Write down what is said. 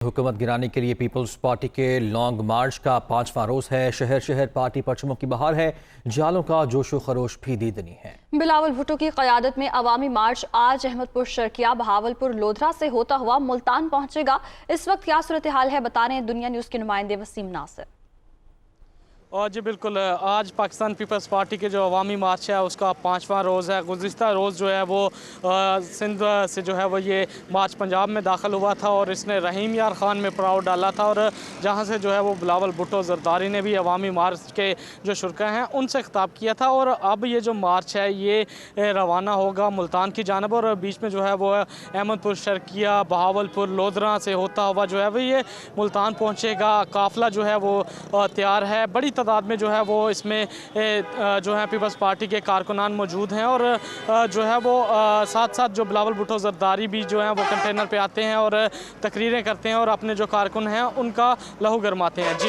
हुकूमत गिराने के लिए पीपल्स पार्टी के लॉन्ग मार्च का 5वां रोज है। शहर शहर पार्टी परचमों की बहार है। जालों का जोशो खरोश भी दीदनी है। बिलावल भुट्टो की क़यादत में अवामी मार्च आज अहमदपुर शर्किया, बहावलपुर, लोधरा से होता हुआ मुल्तान पहुंचेगा। इस वक्त क्या सूरत हाल है, बता रहे हैं दुनिया न्यूज़ के नुमाइंदे वसीम नासिर। और जी बिल्कुल, आज पाकिस्तान पीपल्स पार्टी के जो अवामी मार्च है उसका 5वां रोज़ है। गुज़िश्ता रोज़ जो है वो सिंध से जो है वो ये मार्च पंजाब में दाखिल हुआ था और इसने रहीम यार ख़ान में पड़ाव डाला था और जहाँ से जो है वो बिलावल भुट्टो ज़रदारी ने भी अवामी मार्च के जो शुरा हैं उनसे ख़िताब किया था। और अब ये जो मार्च है ये रवाना होगा मुल्तान की जानब और बीच में जो है वो अहमदपुर शर्किया, बहावलपुर, लोधरा से होता हुआ जो है वो ये मुल्तान पहुँचेगा। काफ़िला जो है वो तैयार है। बड़ी तादाद में जो है वो इसमें जो है पीपल्स पार्टी के कारकुनान मौजूद हैं और जो है वो साथ साथ जो बिलावल भुट्टो ज़रदारी भी जो हैं वो कंटेनर पे आते हैं और तकरीरें करते हैं और अपने जो कारकुन हैं उनका लहू गरमाते हैं। जी।